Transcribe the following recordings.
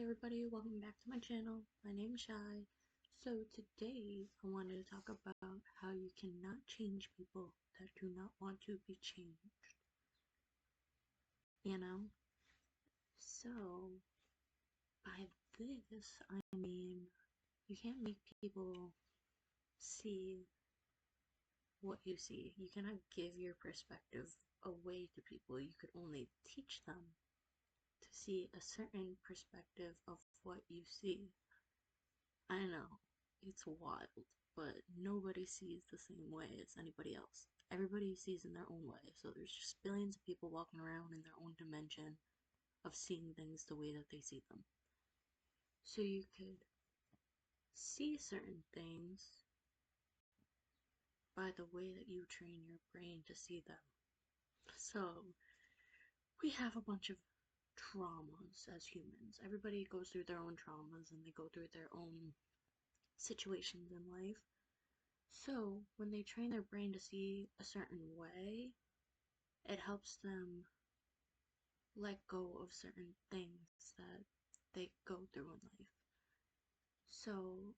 everybody, welcome back to my channel. My name is Shai. So today I wanted to talk about how you cannot change people that do not want to be changed. You know? So by this I mean you can't make people see what you see. You cannot give your perspective away to people. You could only teach them to see a certain perspective of what you see. I know, it's wild, but nobody sees the same way as anybody else. Everybody sees in their own way, so there's just billions of people walking around in their own dimension of seeing things the way that they see them. So you could see certain things by the way that you train your brain to see them. So, we have a bunch of traumas as humans. Everybody goes through their own traumas and they go through their own situations in life. So, when they train their brain to see a certain way, it helps them let go of certain things that they go through in life. So,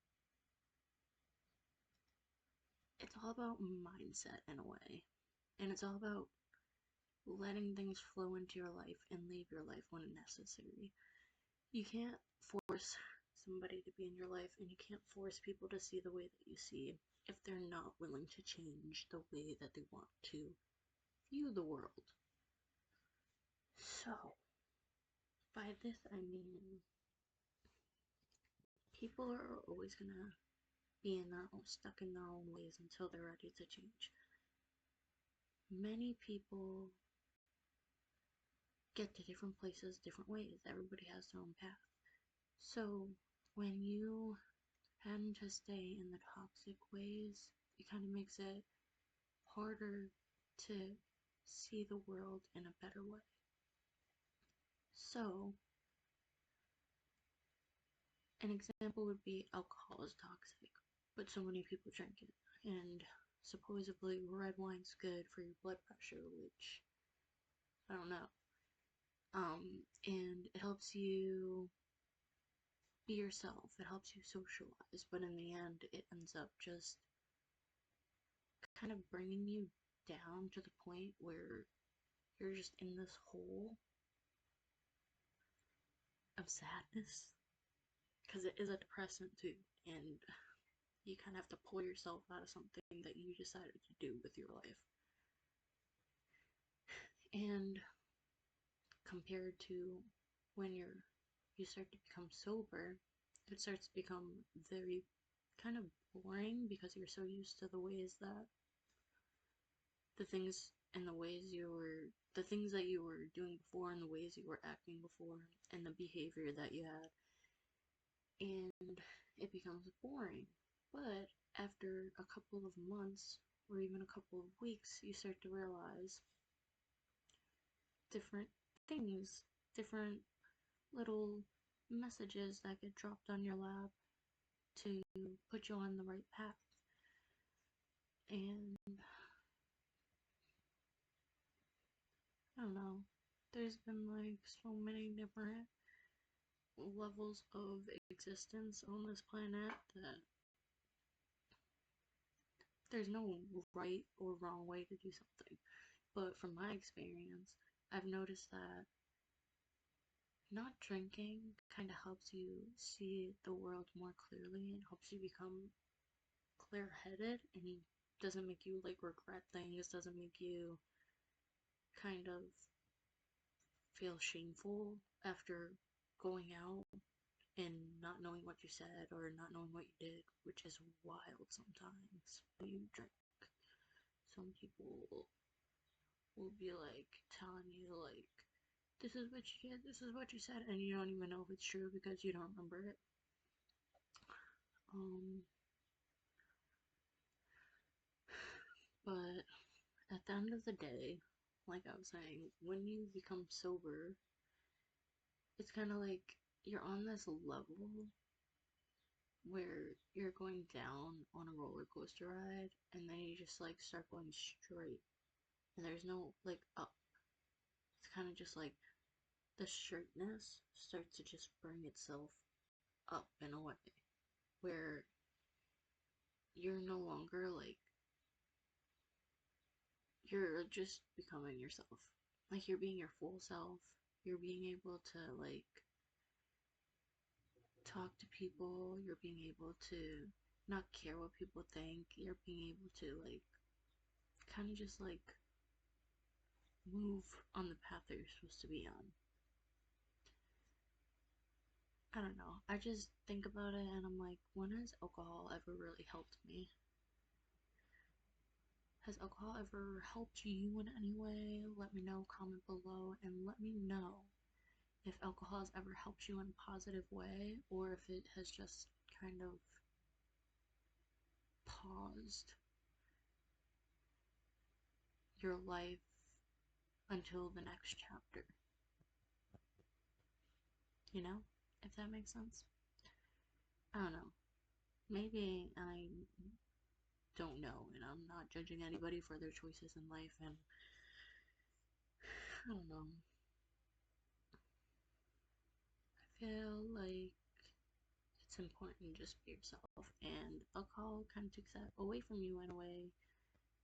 it's all about mindset in a way. And it's all about letting things flow into your life and leave your life when necessary. You can't force somebody to be in your life, and you can't force people to see the way that you see if they're not willing to change the way that they want to view the world. So, by this I mean, people are always gonna be stuck in their own ways until they're ready to change. Many people get to different places different ways. Everybody has their own path. So when you tend to stay in the toxic ways, it kind of makes it harder to see the world in a better way. So an example would be alcohol is toxic, but so many people drink it, and supposedly red wine's good for your blood pressure, which I don't know. And it helps you be yourself, it helps you socialize, but in the end, it ends up just kind of bringing you down to the point where you're just in this hole of sadness, because it is a depressant too, and you kind of have to pull yourself out of something that you decided to do with your life. And compared to when you start to become sober, it starts to become very kind of boring because you're so used to the ways that the things that you were doing before and the ways you were acting before and the behavior that you had, and it becomes boring. But after a couple of months or even a couple of weeks, you start to realize different things, different little messages that get dropped on your lap to put you on the right path. And I don't know, there's been like so many different levels of existence on this planet that there's no right or wrong way to do something. But from my experience, I've noticed that not drinking kind of helps you see the world more clearly and helps you become clear-headed, and doesn't make you like regret things, doesn't make you kind of feel shameful after going out and not knowing what you said or not knowing what you did, which is wild sometimes when you drink. Some people will be like telling you like, this is what you did, this is what you said, and you don't even know if it's true because you don't remember it. But at the end of the day, like I was saying, when you become sober, it's kind of like you're on this level where you're going down on a roller coaster ride, and then you just like start going straight, and there's no like up. It's kind of just like the straightness starts to just bring itself up in a way where you're no longer like, you're just becoming yourself. Like, you're being your full self. You're being able to, like, talk to people. You're being able to not care what people think. You're being able to, like, kind of just, like, move on the path that you're supposed to be on. I don't know. I just think about it and I'm like, when has alcohol ever really helped me? Has alcohol ever helped you in any way? Let me know, comment below, and let me know if alcohol has ever helped you in a positive way, or if it has just kind of paused your life until the next chapter. You know? If that makes sense. I don't know. Maybe I don't know, and I'm not judging anybody for their choices in life, and I don't know. I feel like it's important to just be yourself, and alcohol kind of takes that away from you in a way,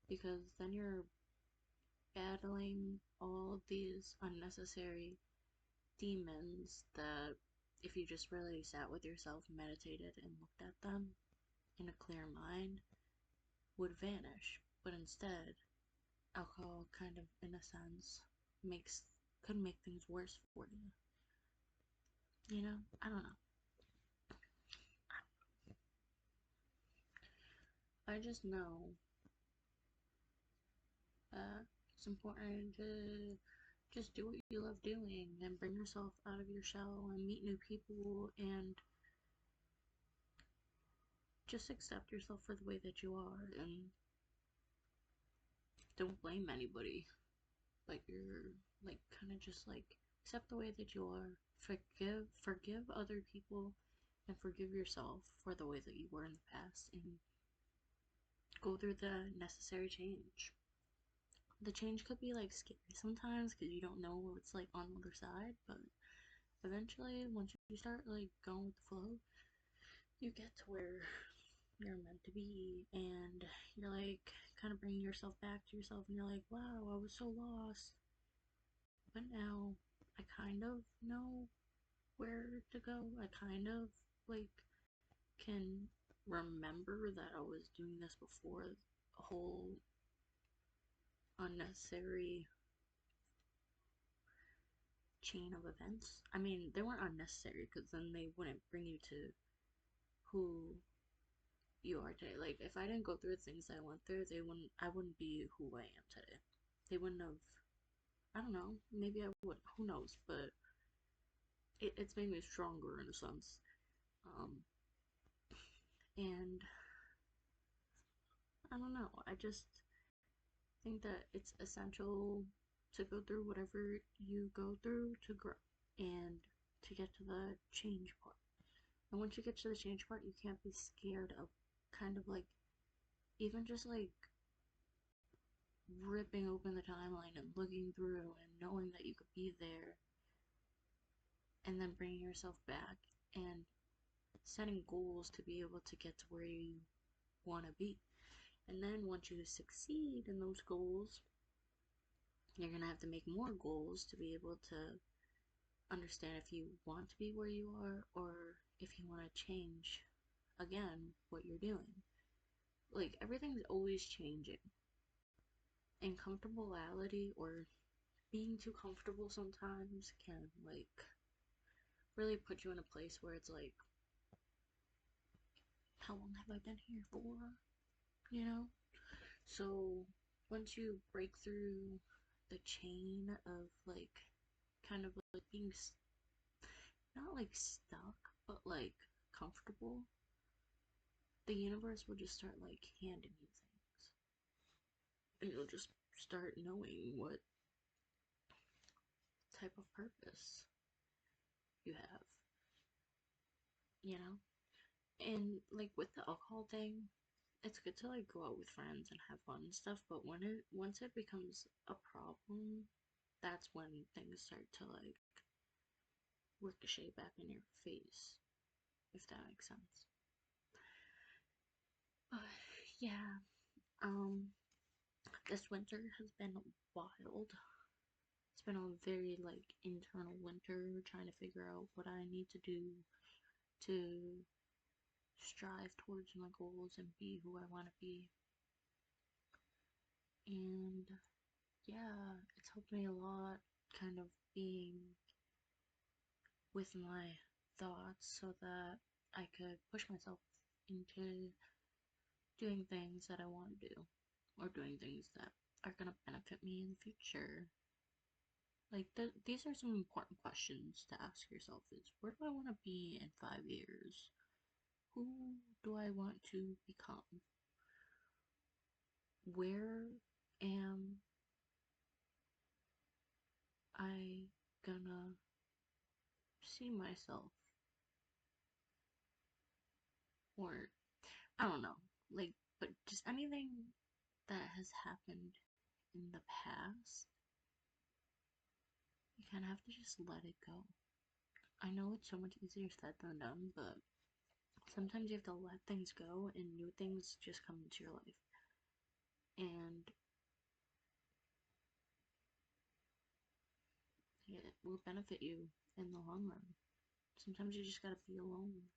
because then you're battling all of these unnecessary demons that, if you just really sat with yourself, meditated, and looked at them in a clear mind, would vanish. But instead, alcohol kind of, in a sense, could make things worse for you. You know? I don't know. I just know that it's important to just do what you love doing and bring yourself out of your shell and meet new people and just accept yourself for the way that you are and don't blame anybody. Like, you're like kind of just like accept the way that you are. Forgive other people and forgive yourself for the way that you were in the past and go through the necessary change. The change could be like scary sometimes because you don't know what's like on the other side, but eventually once you start like going with the flow, you get to where you're meant to be, and you're like kind of bringing yourself back to yourself, and you're like, wow, I was so lost, but now I kind of know where to go. I kind of like can remember that I was doing this before a whole unnecessary chain of events. I mean, they weren't unnecessary because then they wouldn't bring you to who you are today. Like, if I didn't go through the things I went through, I wouldn't be who I am today. They wouldn't have, I don't know, maybe I would, who knows, but it's made me stronger in a sense. Um, and I don't know, I just think that it's essential to go through whatever you go through to grow and to get to the change part. And once you get to the change part, you can't be scared of kind of like, even just like ripping open the timeline and looking through and knowing that you could be there, and then bringing yourself back and setting goals to be able to get to where you want to be. And then once you succeed in those goals, you're going to have to make more goals to be able to understand if you want to be where you are or if you want to change again what you're doing. Like, everything's always changing. And comfortability, or being too comfortable sometimes, can like really put you in a place where it's like, how long have I been here for? You know? So once you break through the chain of like kind of like being not like stuck, but like comfortable, the universe will just start like handing you things. And you'll just start knowing what type of purpose you have, you know? And like with the alcohol thing, it's good to like go out with friends and have fun and stuff, but once it becomes a problem, that's when things start to like ricochet back in your face, if that makes sense. But yeah, this winter has been wild. It's been a very like internal winter, trying to figure out what I need to do to strive towards my goals and be who I want to be. And yeah, it's helped me a lot, kind of being with my thoughts so that I could push myself into doing things that I want to do, or doing things that are going to benefit me in the future. Like, these are some important questions to ask yourself is, where do I want to be in 5 years? Who do I want to become? Where am I gonna see myself? Or, I don't know, like, but just anything that has happened in the past, you kind of have to just let it go. I know it's so much easier said than done, but sometimes you have to let things go and new things just come into your life. And it will benefit you in the long run. Sometimes you just gotta be alone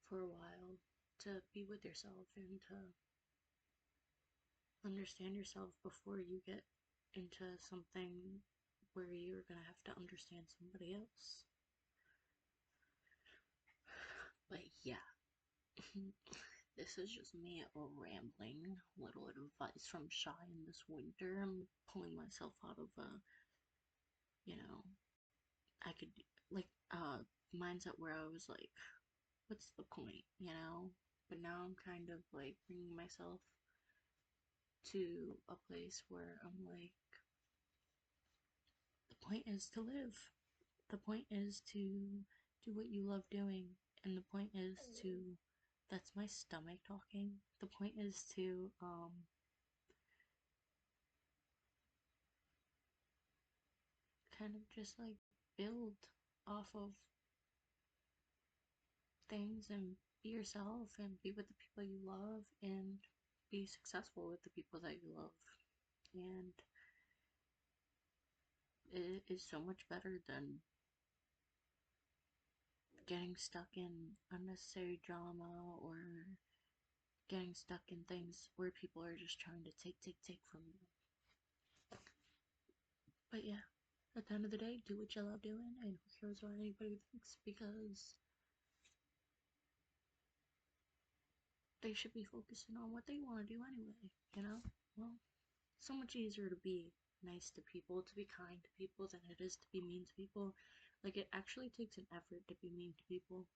for a while to be with yourself and to understand yourself before you get into something where you're gonna have to understand somebody else. But yeah, this is just me rambling. Little advice from Shy in this winter. I'm pulling myself out of a, you know, I could, like, mindset where I was like, what's the point, you know? But now I'm kind of like bringing myself to a place where I'm like, the point is to live. The point is to do what you love doing. And the point is to, that's my stomach talking. The point is to, kind of just like build off of things and be yourself and be with the people you love and be successful with the people that you love. And it is so much better than getting stuck in unnecessary drama or getting stuck in things where people are just trying to take from you. But yeah, at the end of the day, do what you love doing and who cares what anybody thinks, because they should be focusing on what they want to do anyway, you know? Well, so much easier to be nice to people, to be kind to people, than it is to be mean to people. Like, it actually takes an effort to be mean to people.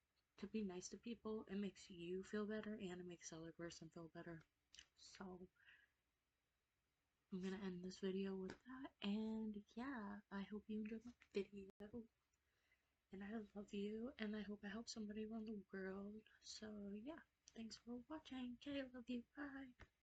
To be nice to people, it makes you feel better and it makes the other person feel better. So, I'm gonna end this video with that, and yeah, I hope you enjoyed my video, and I love you, and I hope I help somebody around the world. So, yeah, thanks for watching. Okay, I love you. Bye.